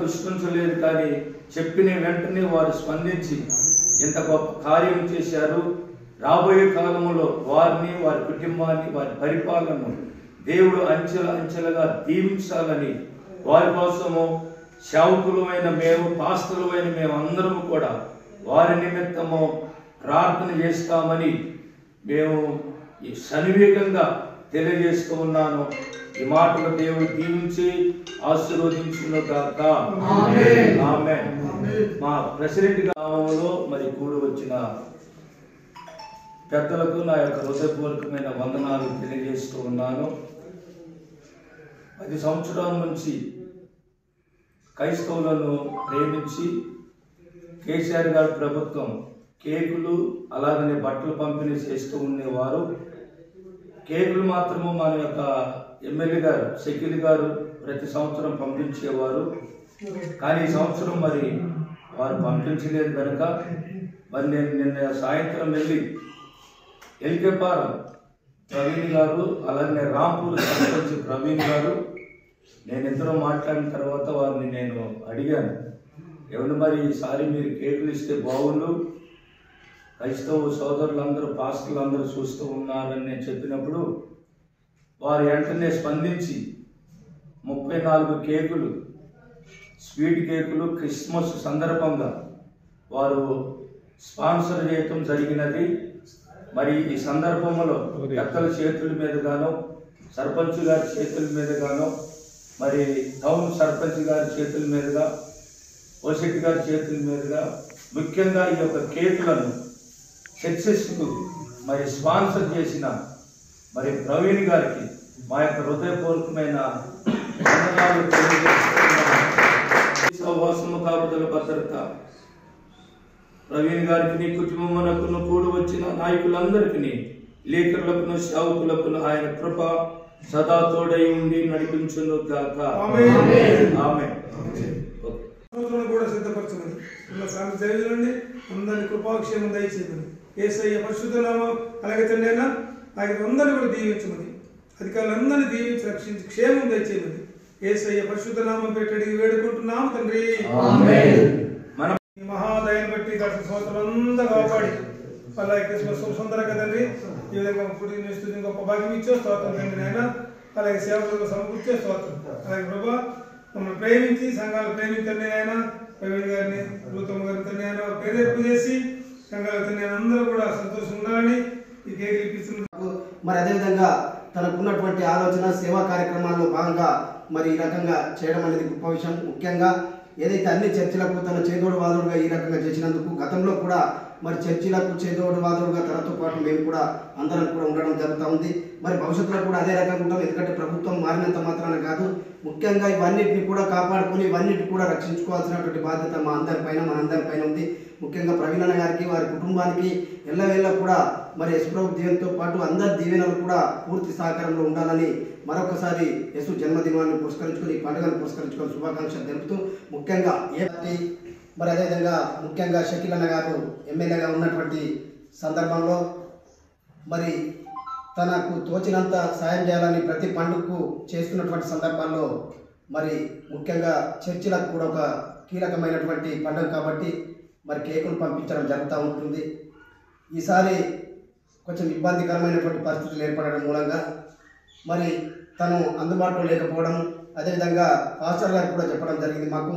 దృష్టించలేదు, కానీ చెప్పిన వెంటనే వారు స్పందించి ఇంత గొప్ప కార్యం చేశారు. రాబోయే కాలంలో వారిని, వారి కుటుంబాన్ని, వారి పరిపాలనను దేవుడు అంచెలుగా దీవించాలని వారి కోసము సేవకులమైన మేము, పాస్టర్లమైన మేము అందరము కూడా వారి నిమిత్తము ప్రార్థన చేస్తామని మేము ఈ సన్నివేగంగా తెలియజేస్తూ ఉన్నాను. ఈ మాటలు దేవుడు దీవించి ఆశీర్వదించుగాక. ఆమేన్. మా ప్రెసిడెంట్ గ్రామంలో మరి కూడి వచ్చిన పెద్దలకు నా యొక్క హృదయపూర్వకమైన వందనాలు తెలియజేస్తూ ఉన్నాను. 10 సంవత్సరాల నుంచి క్రైస్తవులను ప్రేమించి కేసీఆర్ గారి ప్రభుత్వం కేకులు అలాగనే బట్టలు పంపిణీ చేస్తూ ఉండేవారు. కేకులు మాత్రము మన యొక్క ఎమ్మెల్యే గారు షకీల్ గారు ప్రతి సంవత్సరం పంపించేవారు. కానీ ఈ సంవత్సరం మరి వారు పంపించలేదు కనుక మరి నేను నిన్న సాయంత్రం వెళ్ళి ఎల్కేపారం ప్రవీణ్ గారు అలాగే రాంపూర్ సర్పంచ్ ప్రవీణ్ గారు నేను ఇద్దరు మాట్లాడిన తర్వాత వారిని నేను అడిగాను, ఏమన్నా మరి ఈసారి మీరు కేకులు ఇస్తే బాగుండు, క్రైస్తవ సోదరులందరూ పాస్టర్లందరూ చూస్తూ ఉన్నారని నేను చెప్పినప్పుడు వారు వెంటనే స్పందించి 34 కేకులు, స్వీట్ కేకులు క్రిస్మస్ సందర్భంగా వారు స్పాన్సర్ చేయటం జరిగినది. మరి ఈ సందర్భంలో పెద్దల చేతుల మీదుగాను, సర్పంచ్ గారి చేతుల మీదుగాను, మరి టౌన్ సర్పంచ్ గారి చేతుల మీదుగా, ఓశెట్టి గారి చేతుల మీదుగా ముఖ్యంగా ఈ యొక్క కేకులను సక్సెస్కు మరి స్పాన్సర్ చేసిన మరి ప్రవీణ్ గారికి మా యొక్క హృదయపూర్వకమైన వందనాలు తెలియజేస్తున్నాను. సహవాసము కాపుదల భద్రత ప్రవీణ్ గారికి, కుటుంబమునకును కూడి వచ్చిన నాయకులందరికీ, లేఖరులకును సేవకులకును ఆయన కృప సదా తోడై ఉండి నడిపించును గాక. ఆమేన్. కూడా సిద్ధపరచమని నుండి అందరినీ కృపాక్షేమం దయచేయమని యేసయ్య పరిశుద్ధ నామం అలాగే తండ్రైనా ఆయన అందరినీ కూడా దీవించమని, అధికారులందరినీ దీవించి రక్షించి క్షేమం దయచేయమని యేసయ్య పరిశుద్ధ నామం పెట్టి అడిగి వేడుకుంటున్నాము తండ్రి. మహాదయం బట్టి గత సంవత్సరాలంతా కాపాడి అలాగే క్రిస్మస్ సుందరంగా తండ్రి ఈ విధంగా పుట్టిన గొప్ప భాగ్యం ఇచ్చే స్తోత్రం తండ్రి నాయన. అలాగే సేవకులకు సమకూర్చే స్తోత్రం. అలాగే ప్రభా మమ్మల్ని ప్రేమించి సంఘాలు ప్రేమించండి ఆయన, ప్రవీణ్ గారిని, రూతమ్మ గారిని తండ్రి ఆయన ప్రేరేపు చేసి సంఘాలు తండ్రి అందరూ కూడా సంతోషం ఉండాలని ఈ కేక్ ఇప్పిస్తున్నారు. మరి అదేవిధంగా తనకున్నటువంటి ఆలోచన సేవా కార్యక్రమాల్లో భాగంగా మరి ఈ రకంగా చేయడం అనేది గొప్ప విషయం. ముఖ్యంగా ఏదైతే అన్ని చర్చిలకు తన చేదోడు వాదోడుగా ఈ రకంగా చేసినందుకు గతంలో కూడా మరి చర్చిలకు చేదోడు వాదోడుగా తనతో పాటు మేము కూడా అందరం కూడా ఉండడం జరుగుతూ ఉంది. మరి భవిష్యత్తులో కూడా అదే రకంగా ఉంటాం. ఎందుకంటే ప్రభుత్వం మారినంత మాత్రాన కాదు, ముఖ్యంగా ఇవన్నిటిని కూడా కాపాడుకొని ఇవన్నిటిని కూడా రక్షించుకోవాల్సినటువంటి బాధ్యత మా అందరిపైన, మనందరిపైన ఉంది. ముఖ్యంగా ప్రవీణ్ గారికి, వారి కుటుంబానికి ఎల్లవేళ కూడా మరి యశుప్రభు దీవెనతో పాటు అందరి దీవెనలు కూడా పూర్తి సహకారంలో ఉండాలని మరొకసారి యేసు జన్మదినాన్ని పురస్కరించుకొని, పండుగను పురస్కరించుకొని శుభాకాంక్షలు తెలుపుతూ, ముఖ్యంగా మరి అదేవిధంగా ముఖ్యంగా షకీల్ అన్న గారు ఎమ్మెల్యేగా ఉన్నటువంటి సందర్భంలో మరి తనకు తోచినంత సాయం చేయాలని ప్రతి పండుగకు చేస్తున్నటువంటి సందర్భాల్లో మరి ముఖ్యంగా చర్చిలకు కూడా ఒక కీలకమైనటువంటి పండుగ కాబట్టి మరి కేకులు పంపించడం జరుగుతూ ఉంటుంది. ఈసారి కొంచెం ఇబ్బందికరమైనటువంటి పరిస్థితులు ఏర్పడడం మూలంగా మరి తను అందుబాటులో లేకపోవడం, అదేవిధంగా పాస్టర్ గారు కూడా చెప్పడం జరిగింది మాకు,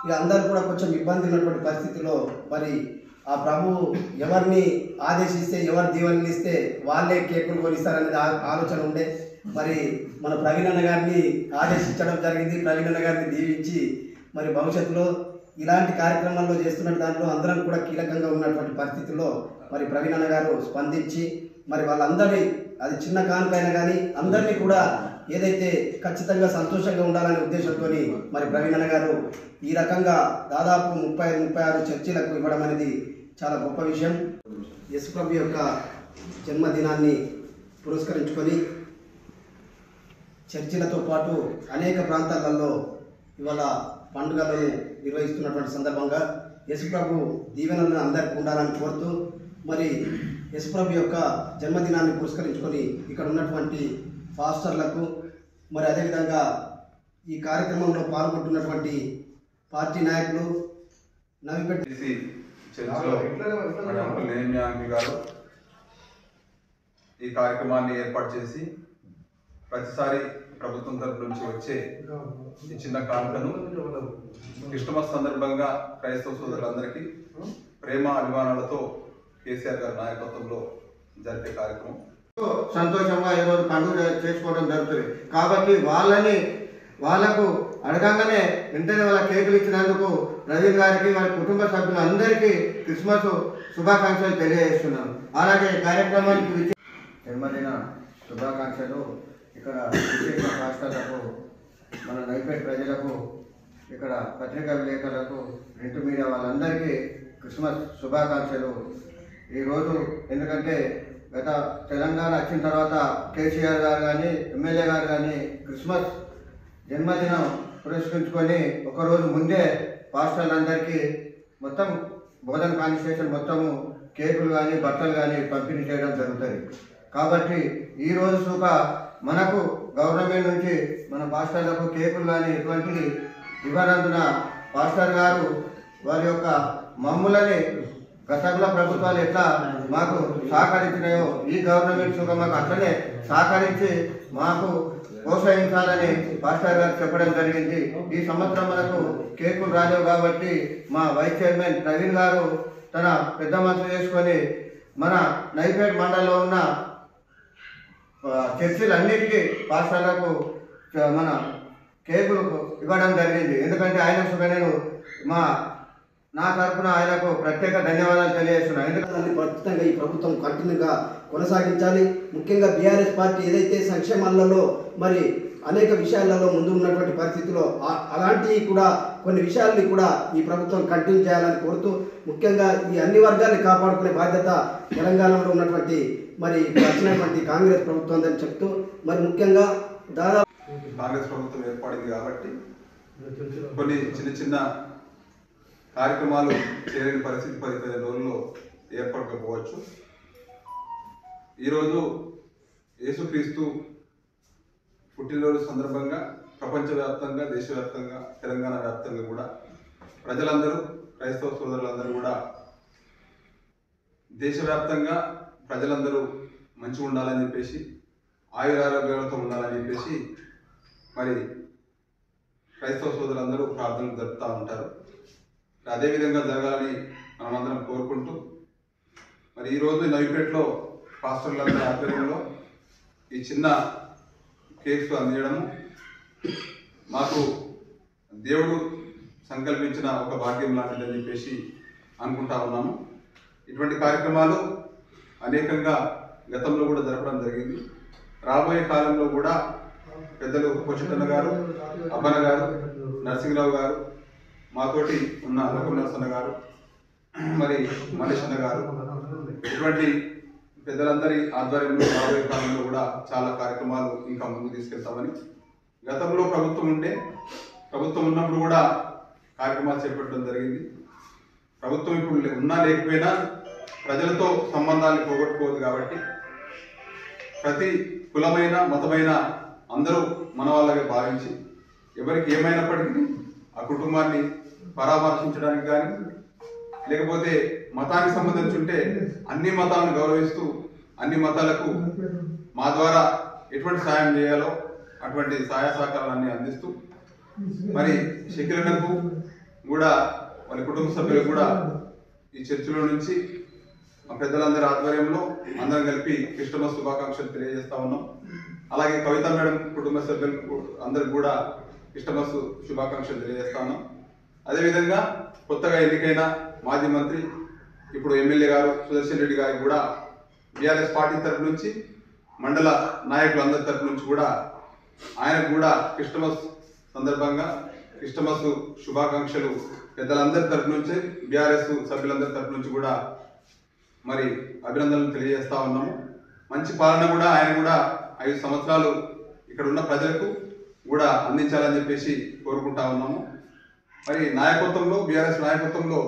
ఇక అందరూ కూడా కొంచెం ఇబ్బంది ఉన్నటువంటి పరిస్థితిలో మరి ఆ ప్రభు ఎవరిని ఆదేశిస్తే, ఎవరు దీవెనలు ఇస్తే వాళ్ళే కేకులు కొనిస్తారనేది ఆలోచన ఉండే. మరి మన ప్రవీణ్ అన్న గారిని ఆదేశించడం జరిగింది. ప్రవీణ్ అన్న గారిని దీవించి మరి భవిష్యత్తులో ఇలాంటి కార్యక్రమాల్లో చేస్తున్న దాంట్లో అందరం కూడా కీలకంగా ఉన్నటువంటి పరిస్థితుల్లో మరి ప్రవీణ్ అన్న గారు స్పందించి మరి వాళ్ళందరినీ, అది చిన్న కానుకైనా కానీ అందరినీ కూడా ఏదైతే ఖచ్చితంగా సంతోషంగా ఉండాలనే ఉద్దేశంతో మరి ప్రవీణ్ అన్న గారు ఈ రకంగా దాదాపు 36 చర్చిలకు ఇవ్వడం అనేది చాలా గొప్ప విషయం. యేసుప్రభు యొక్క జన్మదినాన్ని పురస్కరించుకొని చర్చిలతో పాటు అనేక ప్రాంతాలలో ఇవాళ పండుగలను నిర్వహిస్తున్నటువంటి సందర్భంగా యేసుప్రభు దీవెనలను అందరికీ ఉండాలని కోరుతూ మరి యేసుప్రభు యొక్క జన్మదినాన్ని పురస్కరించుకొని ఇక్కడ ఉన్నటువంటి పాస్టర్లకు మరి అదేవిధంగా ఈ కార్యక్రమంలో పాల్గొంటున్నటువంటి పార్టీ నాయకులు నవిపేట చర్చిలో నేమ్యాంకి గారు ఈ కార్యక్రమాన్ని ఏర్పాటు చేసి ప్రతిసారి ప్రభుత్వం తరపు నుంచి వచ్చే ఈ చిన్న కానుకను క్రిస్టమస్ సందర్భంగా క్రైస్తవ సోదరులందరికీ ప్రేమ అభిమానాలతో కేసీఆర్ గారి నాయకత్వంలో జరిపే కార్యక్రమం సంతోషంగా ఈరోజు పండుగ చేసుకోవడం జరుగుతుంది. కాబట్టి వాళ్ళకు అడగంగానే వెంటనే వాళ్ళ కేకులు ఇచ్చినందుకు ప్రవీణ్ గారికి వారి కుటుంబ సభ్యులందరికీ క్రిస్మస్ శుభాకాంక్షలు తెలియజేస్తున్నాను. అలాగే కార్యక్రమానికి జన్మదిన శుభాకాంక్షలు ఇక్కడ విశేష రాష్ట్రాలకు, మన నైపేట ప్రజలకు, ఇక్కడ పత్రికా విలేకరులకు, ప్రింట్ మీడియా వాళ్ళందరికీ క్రిస్మస్ శుభాకాంక్షలు. ఈరోజు ఎందుకంటే గత తెలంగాణ వచ్చిన తర్వాత కేసీఆర్ గారు కానీ ఎమ్మెల్యే గారు కానీ క్రిస్మస్ జన్మదినం పురస్కరించుకొని ఒకరోజు ముందే పాస్టర్లందరికీ మొత్తం బోధన కాన్స్టిట్యూషన్ మొత్తము కేకులు కానీ బట్టలు కానీ పంపిణీ చేయడం జరుగుతుంది. కాబట్టి ఈరోజు సూప మనకు గవర్నమెంట్ నుంచి మన పాస్టర్లకు కేకులు కానీ ఇటువంటివి ఇవ్వనందున పాస్టర్ గారు వారి యొక్క మమ్ములని గతంలో ప్రభుత్వాలు ఎట్లా మాకు సహకరించినాయో ఈ గవర్నమెంట్ సుఖం మాకు అట్లనే సహకరించి మాకు ప్రోత్సహించాలని పాస్టర్ గారు చెప్పడం జరిగింది. ఈ సంవత్సరం మనకు కేకులు రాలేవు కాబట్టి మా వైస్ చైర్మన్ ప్రవీణ్ గారు తన పెద్ద మనసు చేసుకొని మన నైపేట మండలంలో ఉన్న చర్చిలన్నిటికీ పాస్టర్లకు మన కేకులు ఇవ్వడం జరిగింది. ఎందుకంటే ఆయన నేను నా తరఫున ఆయనకు ప్రత్యేక ధన్యవాదాలు తెలియజేస్తున్నాను. ఎందుకంటే ఖచ్చితంగా ఈ ప్రభుత్వం కంటిన్యూగా కొనసాగించాలి. ముఖ్యంగా బీఆర్ఎస్ పార్టీ ఏదైతే సంక్షేమాలలో మరి అనేక విషయాలలో ముందు ఉన్నటువంటి పరిస్థితుల్లో అలాంటివి కూడా కొన్ని విషయాల్ని కూడా ఈ ప్రభుత్వం కంటిన్యూ చేయాలని కోరుతూ, ముఖ్యంగా ఈ అన్ని వర్గాల్ని కాపాడుకునే బాధ్యత తెలంగాణలో ఉన్నటువంటి మరి వచ్చినటువంటి కాంగ్రెస్ ప్రభుత్వం అని చెప్తూ, మరి ముఖ్యంగా దాదాపు కాంగ్రెస్ ప్రభుత్వం ఏర్పడింది కాబట్టి కొన్ని చిన్న కార్యక్రమాలు చేయలేని పరిస్థితి 10-15 రోజుల్లో ఏర్పడకపోవచ్చు. ఈరోజు యేసుక్రీస్తు పుట్టినరోజు సందర్భంగా ప్రపంచవ్యాప్తంగా, దేశవ్యాప్తంగా, తెలంగాణ వ్యాప్తంగా కూడా ప్రజలందరూ, క్రైస్తవ సోదరులందరూ కూడా దేశవ్యాప్తంగా ప్రజలందరూ మంచిగా ఉండాలని చెప్పేసి, ఆయురారోగ్యాలతో ఉండాలని చెప్పేసి మరి క్రైస్తవ సోదరులందరూ ప్రార్థనలు జరుపుతూ ఉంటారు. అదేవిధంగా జరగాలని మనమందరం కోరుకుంటూ, మరి ఈరోజు నవిపేటలో పాస్టర్లందరి ఆధ్వర్యంలో ఈ చిన్న కేక్స్ అందించడము మాకు దేవుడు సంకల్పించిన ఒక భాగ్యం లాంటిదని చెప్పేసి అనుకుంటా ఉన్నాము. ఇటువంటి కార్యక్రమాలు అనేకంగా గతంలో కూడా జరపడం జరిగింది. రాబోయే కాలంలో కూడా పెద్దలు పొచ్చిటన్న గారు, అబ్బన్న గారు, నరసింహరావు గారు, మాతోటి ఉన్న లక్ష్మణ నరసన్న గారు, మరి మలేషన్న గారు, ఇటువంటి పెద్దలందరి ఆధ్వర్యంలో రాబోయే కాలంలో కూడా చాలా కార్యక్రమాలు ఇంకా ముందుకు తీసుకెళ్తామని, గతంలో ప్రభుత్వం ఉన్నప్పుడు కూడా కార్యక్రమాలు చేపట్టడం జరిగింది. ప్రభుత్వం ఇప్పుడు ఉన్నా లేకపోయినా ప్రజలతో సంబంధాన్ని పోగొట్టుకోవద్దు కాబట్టి ప్రతి కులమైన మతమైన అందరూ మన వాళ్ళగా భావించి ఎవరికి ఏమైనప్పటికీ ఆ కుటుంబాన్ని పరామర్శించడానికి కానీ, లేకపోతే మతానికి సంబంధించి ఉంటే అన్ని మతాలను గౌరవిస్తూ అన్ని మతాలకు మా ద్వారా ఎటువంటి సాయం చేయాలో అటువంటి సహాయ సహకారాలన్నీ అందిస్తూ, మరి షకీలన్నకు కూడా వాళ్ళ కుటుంబ సభ్యులకు కూడా ఈ చర్చిలో నుంచి మా పెద్దలందరి ఆధ్వర్యంలో అందరం కలిపి క్రిస్టమస్ శుభాకాంక్షలు తెలియజేస్తా ఉన్నాం. అలాగే కవిత మేడం కుటుంబ సభ్యులకు అందరికి కూడా క్రిస్టమస్ శుభాకాంక్షలు తెలియజేస్తా ఉన్నాం. అదేవిధంగా కొత్తగా ఎన్నికైన మాజీ మంత్రి, ఇప్పుడు ఎమ్మెల్యే గారు సుదర్శన్ రెడ్డి గారికి కూడా బీఆర్ఎస్ పార్టీ తరఫు నుంచి, మండల నాయకులందరి తరఫు నుంచి కూడా ఆయనకు కూడా క్రిస్టమస్ సందర్భంగా క్రిస్టమస్ శుభాకాంక్షలు పెద్దలందరి తరఫు నుంచి, బీఆర్ఎస్ సభ్యులందరి తరఫు నుంచి కూడా మరి అభినందనలు తెలియజేస్తా ఉన్నాము. మంచి పాలన కూడా ఆయన కూడా 5 సంవత్సరాలు ఇక్కడ ఉన్న ప్రజలకు కూడా అందించాలని చెప్పేసి కోరుకుంటా ఉన్నాము. మరి నాయకత్వంలో, బీఆర్ఎస్ నాయకత్వంలో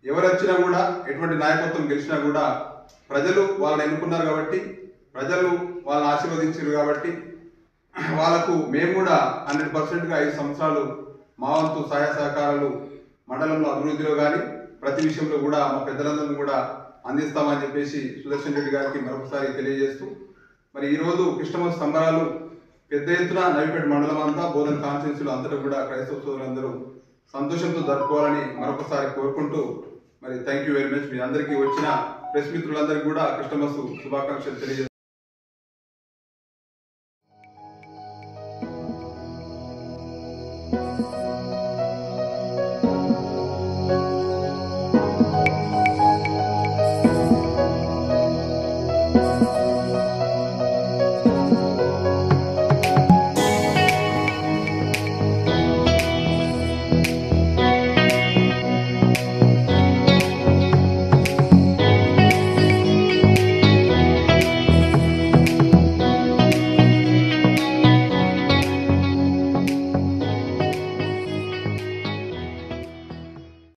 ఎవరు వచ్చినా కూడా, ఎటువంటి నాయకత్వం గెలిచినా కూడా ప్రజలు వాళ్ళని ఎన్నుకున్నారు కాబట్టి, ప్రజలు వాళ్ళని ఆశీర్వదించారు కాబట్టి వాళ్ళకు మేము కూడా 100%గా 5 సంవత్సరాలు మా వంతు సహాయ సహకారాలు మండలంలో అభివృద్ధిలో కానీ ప్రతి విషయంలో కూడా మా పెద్దలందరినీ కూడా అందిస్తామని చెప్పేసి సుదర్శన్ రెడ్డి గారికి మరొకసారి తెలియజేస్తూ మరి ఈరోజు క్రిస్టమస్ సంబరాలు పెద్ద ఎత్తున నవిపేట మండలం అంతా బోధన కాన్స్టిట్యున్సీలో అంతటా కూడా క్రైస్తవ సోదరులందరూ సంతోషంతో జరుపుకోవాలని మరొకసారి కోరుకుంటూ మరి థ్యాంక్ యూ వెరీ మచ్. మీ అందరికీ వచ్చిన ప్రెస్ మిత్రులందరికీ కూడా క్రిస్టమస్ శుభాకాంక్షలు తెలియజేస్తాను.